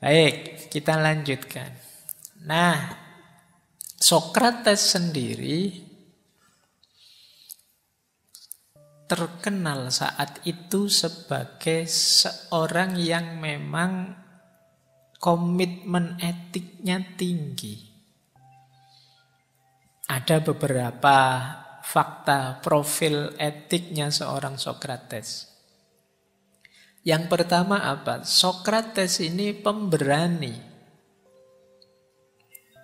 Baik, kita lanjutkan. Nah, Sokrates sendiri terkenal saat itu sebagai seorang yang memang komitmen etiknya tinggi. Ada beberapa fakta profil etiknya seorang Sokrates. Yang pertama apa? Sokrates ini pemberani.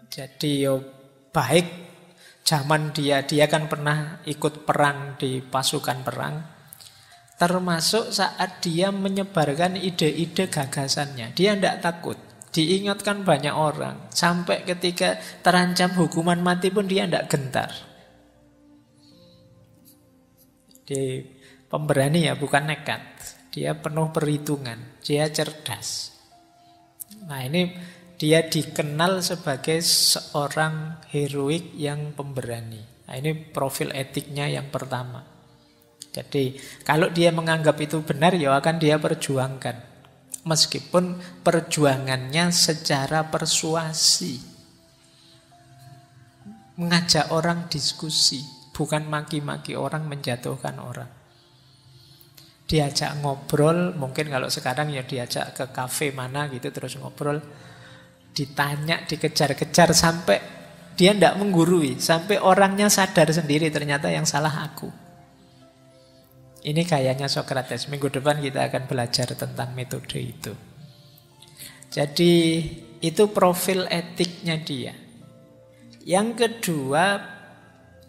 Jadi baik zaman dia kan pernah ikut perang di pasukan perang. Termasuk saat dia menyebarkan ide-ide gagasannya. Dia tidak takut. Diingatkan banyak orang. Sampai ketika terancam hukuman mati pun dia tidak gentar. Dia pemberani ya, bukan nekat. Dia penuh perhitungan. Dia cerdas. Nah ini dia dikenal sebagai seorang heroik yang pemberani. Nah ini profil etiknya yang pertama. Jadi kalau dia menganggap itu benar ya akan dia perjuangkan. Meskipun perjuangannya secara persuasi. Mengajak orang diskusi. Bukan maki-maki orang, menjatuhkan orang. Diajak ngobrol, mungkin kalau sekarang ya diajak ke kafe mana gitu terus ngobrol. Ditanya, dikejar-kejar sampai dia tidak menggurui. Sampai orangnya sadar sendiri ternyata yang salah aku. Ini gayanya Sokrates. Minggu depan kita akan belajar tentang metode itu. Jadi itu profil etiknya dia. Yang kedua,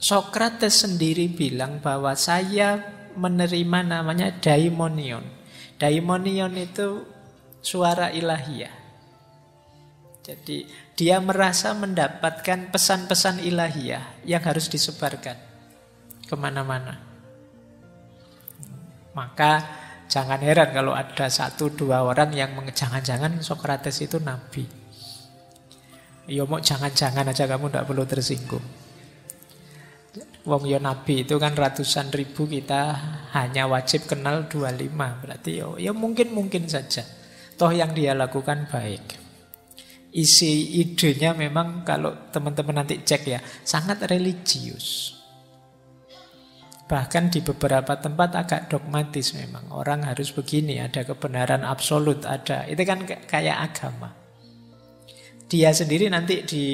Sokrates sendiri bilang bahwa saya menerima namanya daimonion. Daimonion itu suara ilahiyah. Jadi dia merasa mendapatkan pesan-pesan ilahiyah yang harus disebarkan kemana-mana. Maka jangan heran kalau ada 1-2 orang yang jangan-jangan Sokrates itu nabi. Ya mau jangan-jangan aja, kamu tidak perlu tersinggung. Wong yo nabi itu kan ratusan ribu, kita hanya wajib kenal 25. Berarti ya mungkin saja. Toh yang dia lakukan baik. Isi idenya memang kalau teman-teman nanti cek ya, sangat religius. Bahkan di beberapa tempat agak dogmatis memang. Orang harus begini, ada kebenaran absolut, ada. Itu kan kayak agama. Dia sendiri nanti di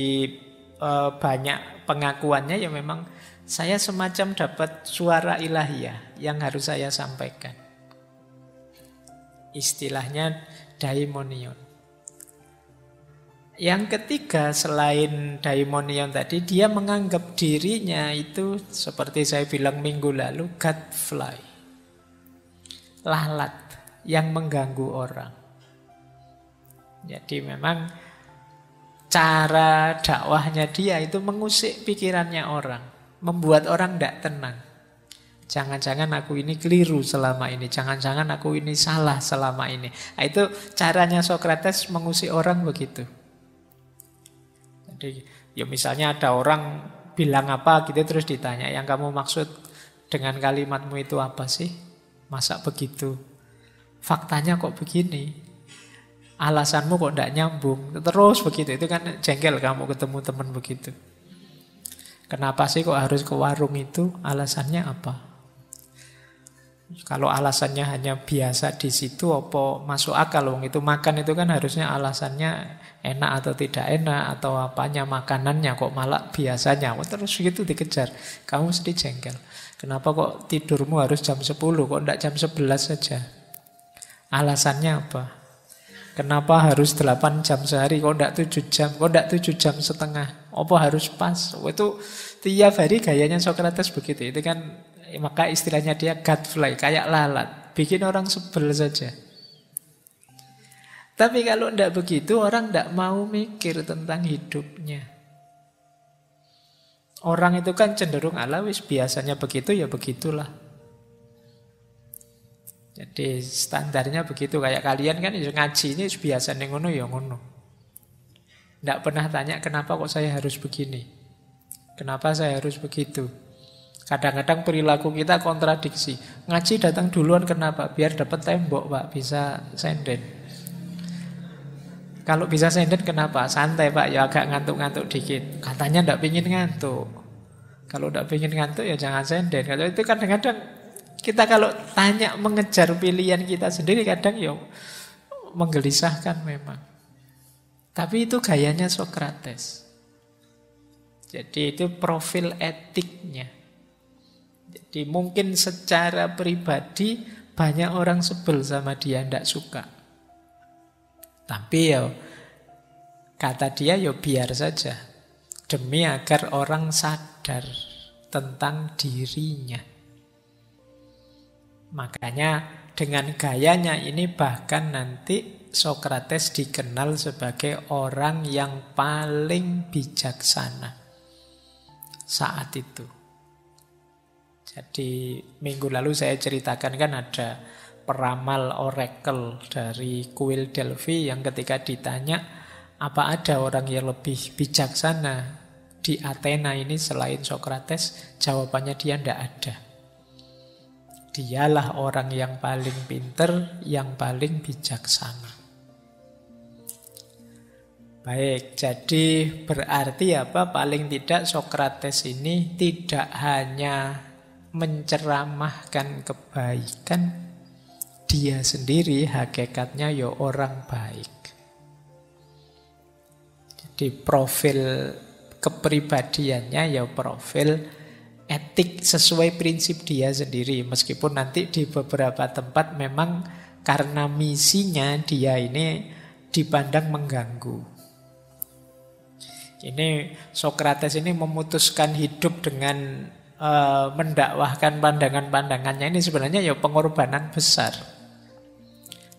banyak pengakuannya ya memang saya semacam dapat suara ilahiyah yang harus saya sampaikan. Istilahnya daimonion. Yang ketiga selain daimonion tadi, dia menganggap dirinya itu seperti saya bilang minggu lalu, gadfly. Lalat yang mengganggu orang. Jadi memang cara dakwahnya dia itu mengusik pikirannya orang. Membuat orang tidak tenang. Jangan-jangan aku ini keliru selama ini. Jangan-jangan aku ini salah selama ini. Nah, itu caranya Sokrates mengusik orang begitu. Jadi ya misalnya ada orang bilang apa gitu terus ditanya, yang kamu maksud dengan kalimatmu itu apa sih? Masa begitu? Faktanya kok begini? Alasanmu kok tidak nyambung? Terus begitu, itu kan jengkel kamu ketemu teman begitu. Kenapa sih kok harus ke warung itu? Alasannya apa? Kalau alasannya hanya biasa di situ, apa masuk akal? Wong itu makan itu kan harusnya alasannya enak atau tidak enak atau apanya makanannya, kok malah biasanya. Terus gitu dikejar. Kamu mesti jengkel. Kenapa kok tidurmu harus jam 10? Kok tidak jam 11 saja? Alasannya apa? Kenapa harus 8 jam sehari? Kok tidak 7 jam? Kok tidak 7 jam setengah? Apa harus pas? Itu tiap hari gayanya Sokrates begitu. Itu kan maka istilahnya dia gadfly, kayak lalat. Bikin orang sebel saja. Tapi kalau tidak begitu, orang tidak mau mikir tentang hidupnya. Orang itu kan cenderung alawis, biasanya begitu ya begitulah. Jadi standarnya begitu. Kayak kalian kan ngaji ini biasa ngono ya ngono. Tidak pernah tanya kenapa kok saya harus begini. Kenapa saya harus begitu. Kadang-kadang perilaku kita kontradiksi. Ngaji datang duluan kenapa? Biar dapat tembok Pak, bisa senden. Kalau bisa sinden kenapa? Santai Pak, ya agak ngantuk-ngantuk dikit. Katanya ndak pingin ngantuk. Kalau ndak pingin ngantuk ya jangan sinden. Kalau itu kadang-kadang kita kalau tanya mengejar pilihan kita sendiri kadang ya menggelisahkan memang. Tapi itu gayanya Sokrates. Jadi itu profil etiknya. Jadi mungkin secara pribadi banyak orang sebel sama dia, ndak suka. Tapi ya kata dia ya biar saja. Demi agar orang sadar tentang dirinya. Makanya dengan gayanya ini bahkan nanti Sokrates dikenal sebagai orang yang paling bijaksana saat itu. Jadi minggu lalu saya ceritakan kan ada peramal oracle dari kuil Delphi yang ketika ditanya apa ada orang yang lebih bijaksana di Athena ini selain Sokrates, jawabannya dia tidak ada. Dialah orang yang paling pinter, yang paling bijaksana. Baik, jadi berarti apa? Paling tidak Sokrates ini tidak hanya menceramahkan kebaikan, dia sendiri hakikatnya ya orang baik. Jadi profil kepribadiannya ya profil etik sesuai prinsip dia sendiri. Meskipun nanti di beberapa tempat memang karena misinya dia ini dipandang mengganggu. Ini Sokrates ini memutuskan hidup dengan mendakwahkan pandangan-pandangannya ini sebenarnya ya pengorbanan besar.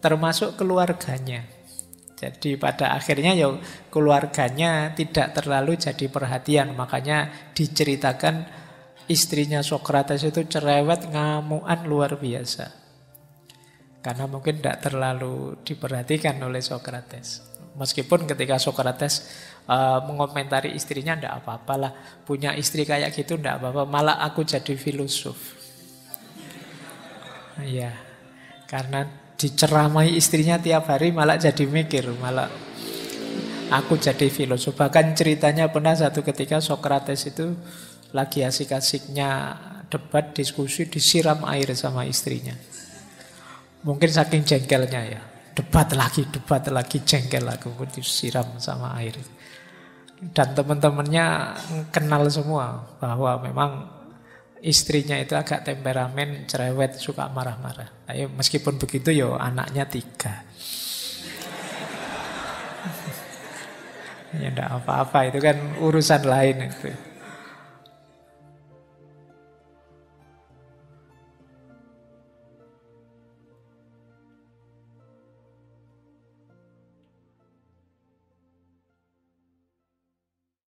Termasuk keluarganya. Jadi pada akhirnya ya keluarganya tidak terlalu jadi perhatian. Makanya diceritakan istrinya Sokrates itu cerewet, ngamuan luar biasa. Karena mungkin tidak terlalu diperhatikan oleh Sokrates. Meskipun ketika Sokrates mengomentari istrinya, tidak apa-apalah. Punya istri kayak gitu tidak apa-apa. Malah aku jadi filosof. Iya, karena diceramai istrinya tiap hari malah jadi mikir. Malah aku jadi filosof. Bahkan ceritanya pernah satu ketika Sokrates itu lagi asik-asiknya debat, diskusi, disiram air sama istrinya. Mungkin saking jengkelnya ya. Debat lagi, jengkel aku disiram sama air. Dan teman-temannya kenal semua bahwa memang istrinya itu agak temperamen, cerewet, suka marah-marah. Tapi meskipun begitu ya anaknya 3. Ya enggak apa-apa, itu kan urusan lain itu.